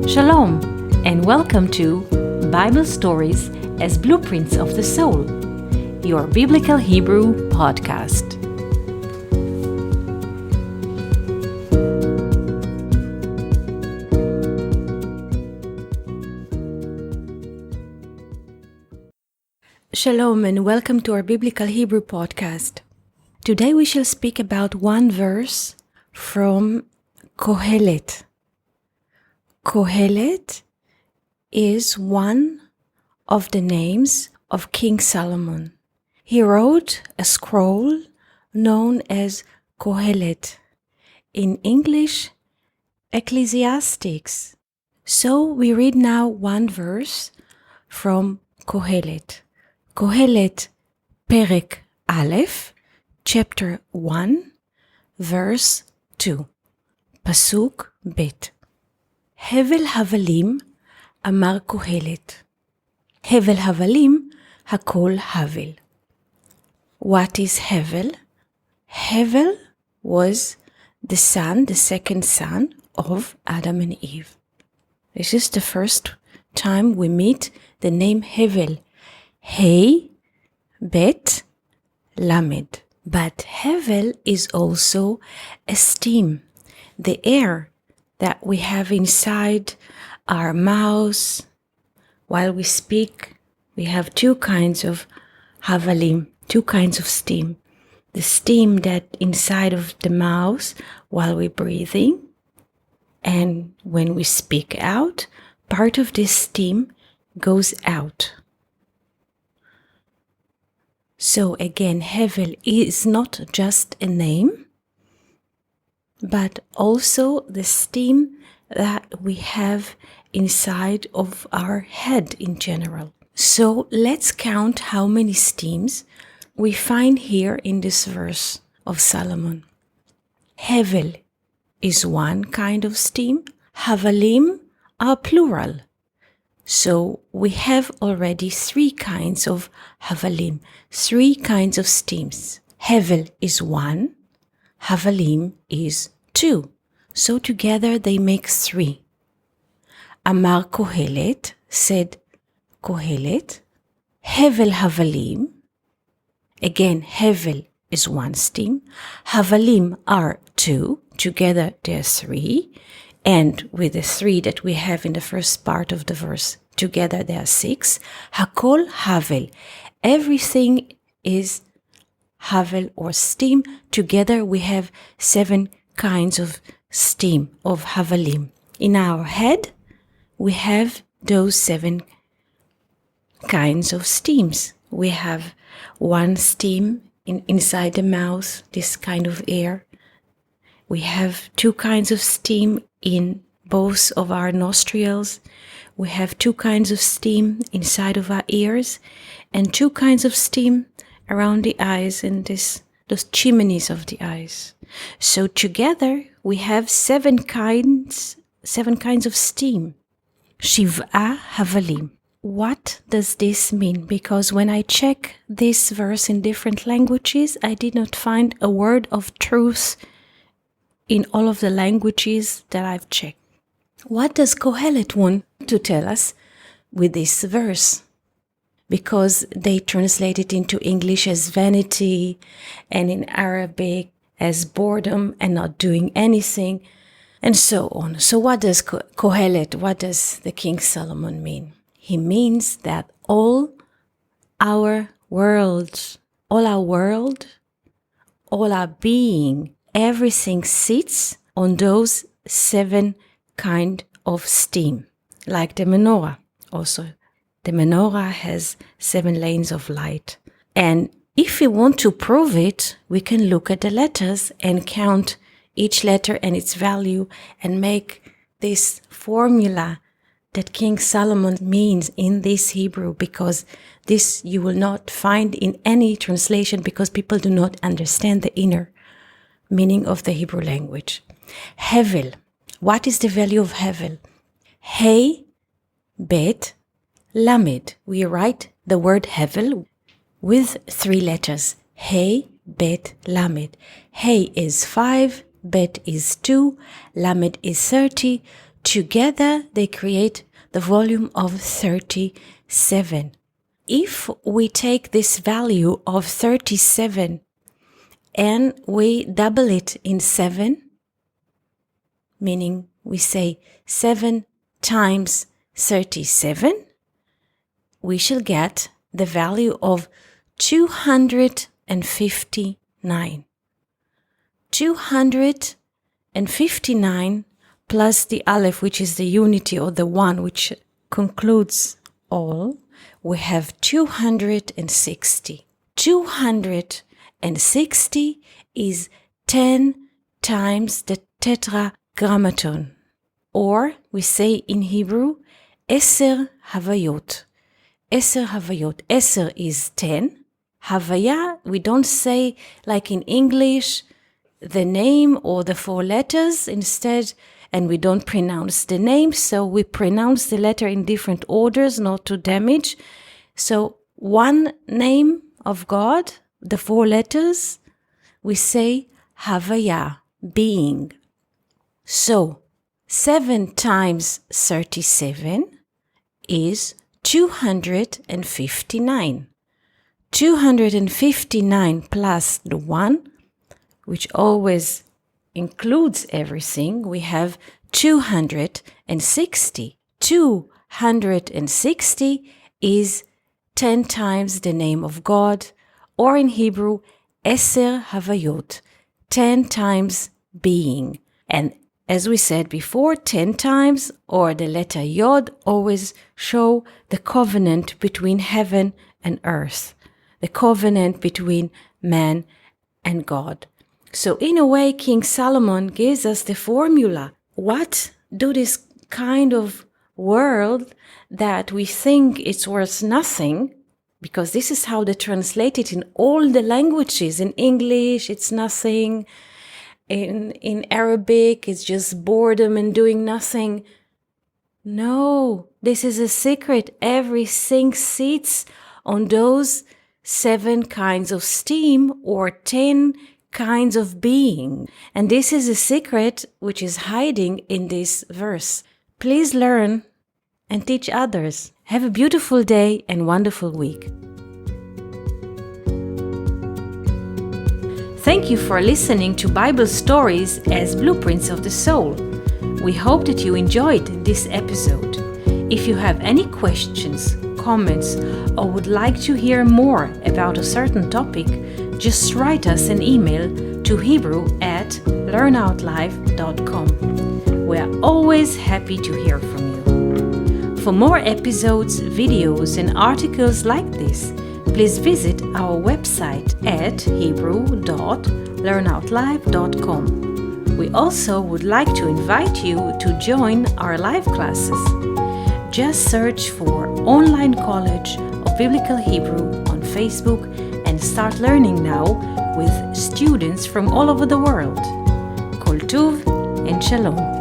Shalom, and welcome to Bible Stories as Blueprints of the Soul, your Biblical Hebrew podcast. Shalom, and welcome to our Biblical Hebrew podcast. Today we shall speak about one verse from Kohelet. Kohelet is one of the names of King Solomon. He wrote a scroll known as Kohelet, in English, Ecclesiastes. So we read now one verse from Kohelet. Kohelet, Perek Aleph, chapter 1, verse 2, Pasuk Bet. הבל הבלים, אמר קהלת. הבל הבלים, הכל הבל. What is Hevel? Hevel was the second son of Adam and Eve. This is the first time we meet the name Hevel. Hey, Bet, Lamed. But Hevel is also a steam, the air that we have inside our mouths. While we speak, we have two kinds of havalim, two kinds of steam. The steam that inside of the mouth while we're breathing, and when we speak out, part of this steam goes out. So again, Hevel is not just a name, but also the steam that we have inside of our head in general. So let's count how many steams we find here in this verse of Solomon. Hevel is one kind of steam. Havalim are plural. So we have already three kinds of havalim, three kinds of steams. Hevel is one. Havalim is two. So together they make three. Amar Kohelet, said Kohelet, Hevel Havalim. Again, Hevel is one steam. Havalim are two. Together they're three. And with the three that we have in the first part of the verse, together there are six. Hakol Havel. Everything is Havel or steam. Together we have seven kinds of steam, of Havalim. In our head, we have those seven kinds of steams. We have one steam inside the mouth, this kind of air. We have two kinds of steam in both of our nostrils. We have two kinds of steam inside of our ears, and two kinds of steam around the eyes and those chimneys of the eyes. So together we have seven kinds of steam. Shiv'a Havalim. What does this mean? Because when I check this verse in different languages, I did not find a word of truth in all of the languages that I've checked. What does Kohelet want to tell us with this verse? Because they translate it into English as vanity and in Arabic as boredom and not doing anything and so on. So what does Kohelet, what does the King Solomon mean? He means that all our being, everything sits on those seven kind of steam, like the menorah also. The menorah has 7 lanes of light. And if we want to prove it, we can look at the letters and count each letter and its value and make this formula that King Solomon means in this Hebrew, because this you will not find in any translation because people do not understand the inner meaning of the Hebrew language. Hevel. What is the value of Hevel? Hey, Bet, Lamed. We write the word Hevel with 3 letters. Hey, Bet, Lamed. Hey is 5, Bet is 2, Lamed is 30. Together they create the volume of 37. If we take this value of 37 and we double it in 7, meaning we say 7 times 37, we shall get the value of 259. 259 plus the Aleph, which is the unity or the one which concludes all, we have 260. 260 is 10 times the tetragrammaton, or we say in Hebrew, 10 havayot. 10 havayot. 10 is 10. Havaya, we don't say like in English, the name or the 4 letters instead, and we don't pronounce the name, so we pronounce the letter in different orders, not to damage. So one name of God, the 4 letters, we say Havaya, being. So 7 times 37 is 259. 259 plus the 1, which always includes everything, we have 260. 260 is 10 times the name of God, or in Hebrew, 10 havayot, 10 times being. And as we said before, 10 times, or the letter Yod, always show the covenant between heaven and earth, the covenant between man and God. So in a way, King Solomon gives us the formula. What do this kind of world that we think it's worth nothing, because this is how they translate it in all the languages. In English, it's nothing. In Arabic, it's just boredom and doing nothing. No, this is a secret. Everything sits on those 7 kinds of steam or 10 kinds of being. And this is a secret which is hiding in this verse. Please learn and teach others. Have a beautiful day and wonderful week. Thank you for listening to Bible Stories as Blueprints of the Soul. We hope that you enjoyed this episode. If you have any questions, comments, or would like to hear more about a certain topic, just write us an email to hebrew@learnoutlive.com. We are always happy to hear from you. For more episodes, videos, and articles like this, please visit our website at hebrew.learnoutlive.com. We also would like to invite you to join our live classes. Just search for Online College of Biblical Hebrew on Facebook and start learning now with students from all over the world. Koltuv and Shalom.